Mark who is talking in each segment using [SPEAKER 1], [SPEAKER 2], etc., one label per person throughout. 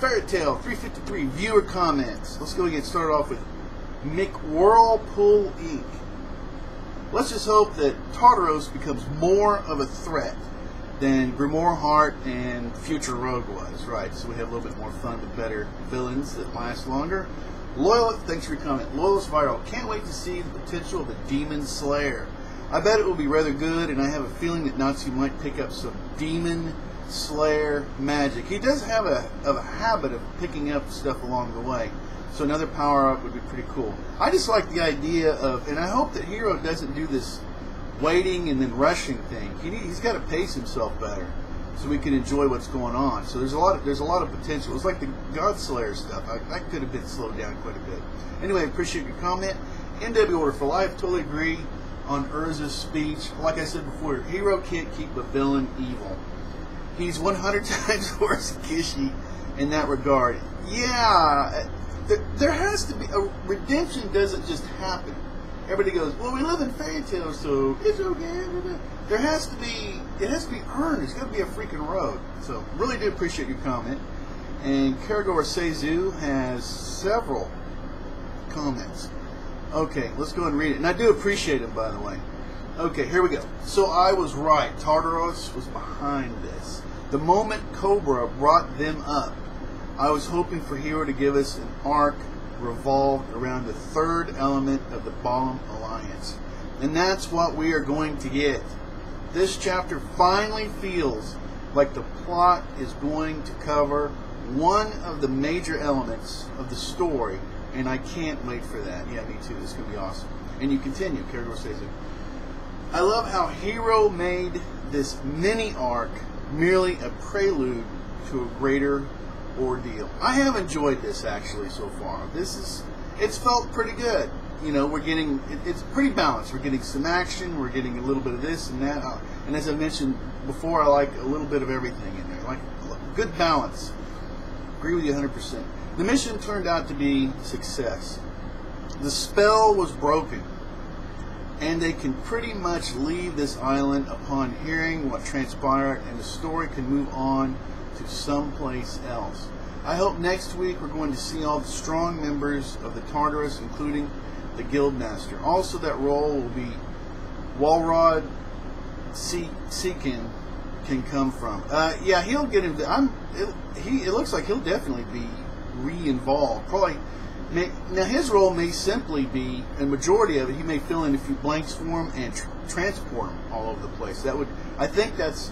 [SPEAKER 1] Fairy Tale 353 viewer comments. Let's go and get started off with McWhirlpool Inc. Let's just hope that Tartaros becomes more of a threat than Grimoire Heart and Future Rogue was. Right, so we have a little bit more fun with better villains that last longer. Loyal, thanks for your comment. Loyalist Viral, can't wait to see the potential of the Demon Slayer. I bet it will be rather good, and I have a feeling that Natsu might pick up some Demon Slayer magic. He does have a habit of picking up stuff along the way, so another power-up would be pretty cool. I just like the idea of, and I hope that Hero doesn't do this waiting and then rushing thing. He's got to pace himself better so we can enjoy what's going on. So there's a lot of potential. It's like the Godslayer stuff. That could have been slowed down quite a bit. Anyway, appreciate your comment. NW Order for Life, totally agree on Urza's speech. Like I said before, Hero can't keep a villain evil. He's 100 times worse than Kishi in that regard. Yeah, there has to be a redemption. Doesn't just happen. Everybody goes, well, we live in fairy tales, so it's okay. There has to be, it has to be earned. It's got to be a freaking road. So really do appreciate your comment. And Karagor Seizu has several comments. Okay, let's go and read it. And I do appreciate it, by the way. Okay, here we go. So I was right. Tartaros was behind this. The moment Cobra brought them up, I was hoping for Hero to give us an arc revolved around the third element of the Balam Alliance. And that's what we are going to get. This chapter finally feels like the plot is going to cover one of the major elements of the story, and I can't wait for that. Yeah, me too. This is going to be awesome. And you continue, Karagor says it. I love how Hero made this mini arc merely a prelude to a greater ordeal. I have enjoyed this actually so far. It's felt pretty good. You know, we're getting, it's pretty balanced. We're getting some action, we're getting a little bit of this and that. And as I mentioned before, I like a little bit of everything in there. Like good balance. Agree with you 100%. The mission turned out to be a success. The spell was broken, and they can pretty much leave this island upon hearing what transpired, and the story can move on to someplace else. I hope next week we're going to see all the strong members of the Tartarus, including the Guildmaster. Also, that role will be Walrod Seekin can come from. Yeah, he'll get into. It looks like he'll definitely be re-involved. Probably. Now his role may simply be, a majority of it, he may fill in a few blanks for him and transport him all over the place. I think that's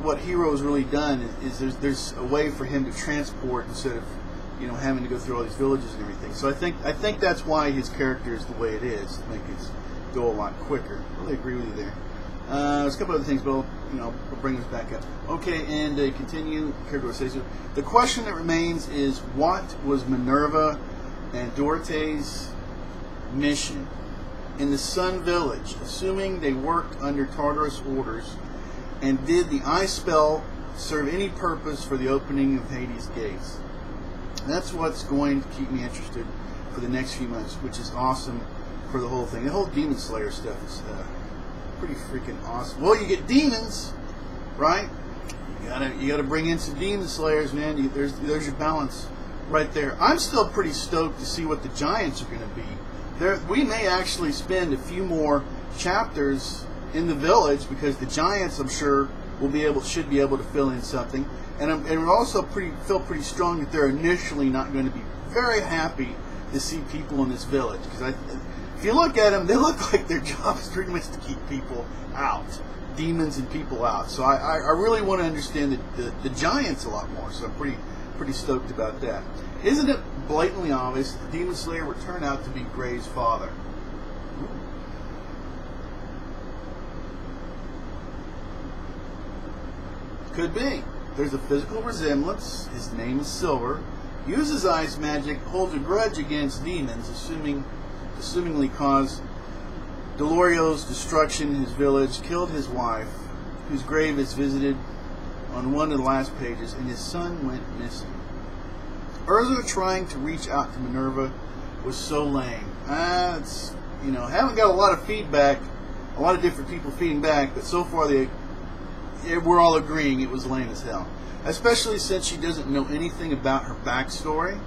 [SPEAKER 1] what Hero's really done is there's a way for him to transport instead of having to go through all these villages and everything. So I think that's why his character is the way it is, to make it go a lot quicker. I really agree with you there. There's a couple other things, but we'll bring this back up. Okay, and continue. Karagor says so. The question that remains is, what was Minerva and Dorothe's mission in the Sun Village, assuming they worked under Tartarus orders, and did the ice spell serve any purpose for the opening of Hades' gates? That's what's going to keep me interested for the next few months, which is awesome for the whole thing. The whole Demon Slayer stuff is pretty freaking awesome. Well, you get demons, right? You gotta bring in some Demon Slayers, man. There's your balance right there. I'm still pretty stoked to see what the Giants are going to be. We may actually spend a few more chapters in the village, because the Giants, I'm sure, should be able to fill in something. And we're also feel pretty strong that they're initially not going to be very happy to see people in this village, because if you look at them, they look like their job is pretty much to keep people out, demons and people out. So I really want to understand the Giants a lot more. So I'm pretty stoked about that. Isn't it blatantly obvious that the Demon Slayer would turn out to be Gray's father? Could be. There's a physical resemblance. His name is Silver. Uses ice magic. Holds a grudge against demons, assumingly caused Delorio's destruction in his village, killed his wife, whose grave is visited on one of the last pages, and his son went missing. Urza trying to reach out to Minerva was so lame. Haven't got a lot of feedback, a lot of different people feeding back, but so far we're all agreeing it was lame as hell. especially since she doesn't know anything about her backstory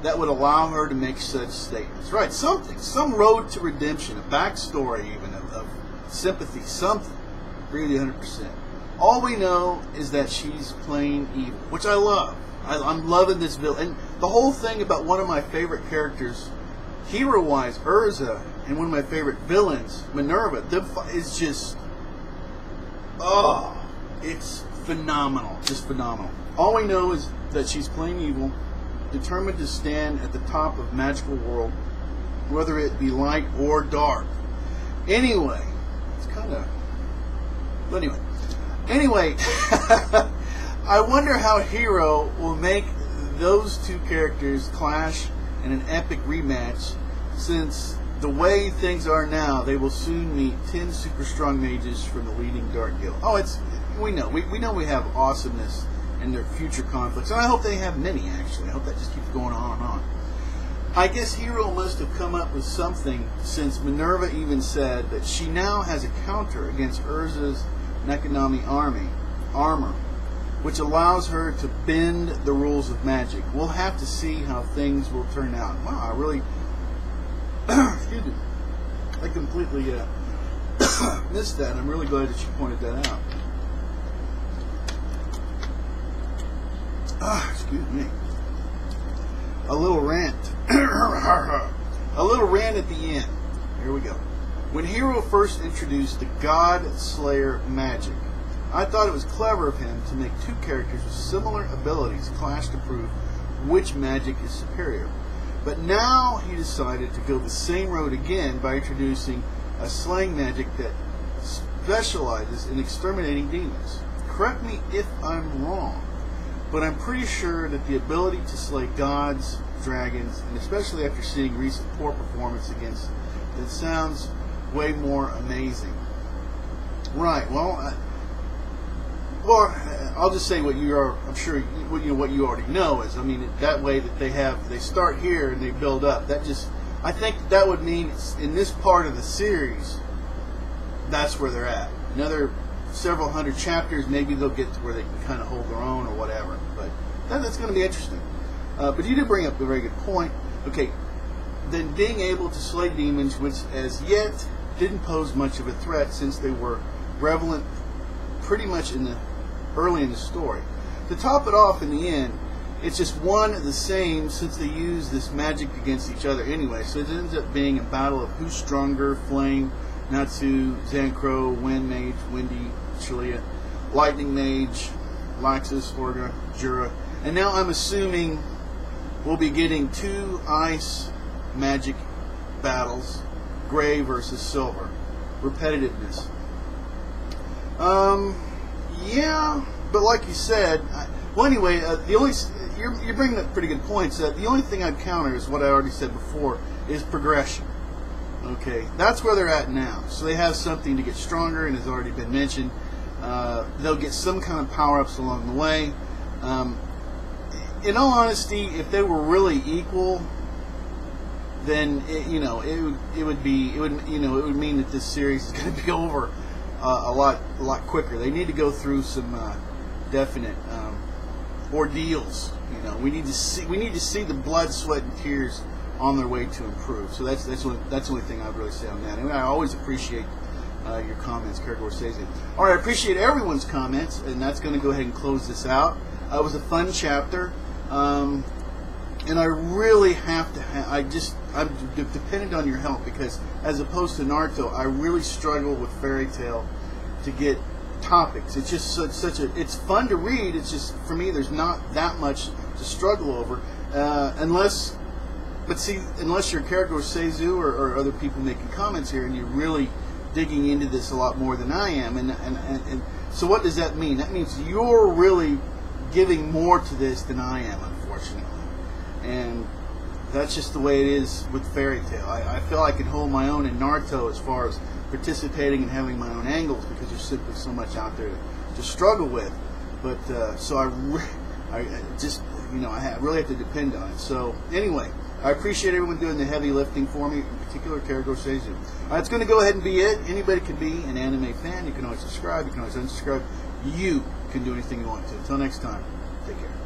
[SPEAKER 1] that would allow her to make such statements. Right, some road to redemption, a backstory even of sympathy, something. Agree with you 100%. All we know is that she's plain evil, which I love. I'm loving this villain. And the whole thing about one of my favorite characters, hero-wise, Urza, and one of my favorite villains, Minerva, is just, it's phenomenal. Just phenomenal. All we know is that she's plain evil, determined to stand at the top of magical world, whether it be light or dark. Anyway, it's kind of... But anyway, I wonder how Hero will make those two characters clash in an epic rematch, since the way things are now, they will soon meet 10 super strong mages from the leading Dark Guild. We know we have awesomeness in their future conflicts, and I hope they have many, actually. I hope that just keeps going on and on. I guess Hero must have come up with something, since Minerva even said that she now has a counter against Urza's Nekonomi armor, which allows her to bend the rules of magic. We'll have to see how things will turn out. Wow, I really... excuse me. I completely missed that, and I'm really glad that you pointed that out. Excuse me. A little rant. A little rant at the end. Here we go. When Hero first introduced the God Slayer magic, I thought it was clever of him to make two characters with similar abilities clash to prove which magic is superior. But now he decided to go the same road again by introducing a slaying magic that specializes in exterminating demons. Correct me if I'm wrong, but I'm pretty sure that the ability to slay gods, dragons, and especially after seeing recent poor performance against, it sounds way more amazing. Right. Well, I'll just say what you are. I'm sure what you already know is. I mean, that way that they start here and they build up. I think that would mean in this part of the series, that's where they're at. Another several hundred chapters, maybe they'll get to where they can kind of hold their own or whatever. But that's going to be interesting. But you did bring up a very good point. Okay, then being able to slay demons, which as yet didn't pose much of a threat since they were prevalent pretty much early in the story. To top it off in the end, it's just one and the same since they use this magic against each other anyway. So it ends up being a battle of who's stronger: Flame, Natsu, Zancro, Wind Mage, Windy, Chilia, Lightning Mage, Laxus, Orga, Jura. And now I'm assuming we'll be getting two ice magic battles, gray versus silver. Repetitiveness. Yeah, but like you said, well, anyway, you're bringing up pretty good points. The only thing I'd counter is what I already said before, is progression. Okay, that's where they're at now. So they have something to get stronger, and has already been mentioned. They'll get some kind of power-ups along the way. In all honesty, if they were really equal, then it would mean that this series is going to be over a lot quicker. They need to go through some definite ordeals. We need to see the blood, sweat, and tears on their way to improve. So that's the only thing I'd really say on that. Anyway, I always appreciate your comments, Caragor says it. All right, I appreciate everyone's comments, and that's going to go ahead and close this out. It was a fun chapter, and I really have to. I'm dependent on your help, because as opposed to Naruto, I really struggle with Fairy Tail to get topics. It's just it's fun to read. It's just, for me, there's not that much to struggle over, unless you're Caragor Seizu or other people making comments here, and you're really digging into this a lot more than I am. And so what does that mean? That means you're really giving more to this than I am, unfortunately. And that's just the way it is with Fairy Tail. I feel I can hold my own in Naruto as far as participating and having my own angles, because there's simply so much out there to struggle with. But so I really have to depend on it. So anyway, I appreciate everyone doing the heavy lifting for me, in particular Caragor Seizu. It's going to go ahead and be it. Anybody can be an anime fan. You can always subscribe. You can always unsubscribe. You couldn't do anything you wanted to. Until next time, take care.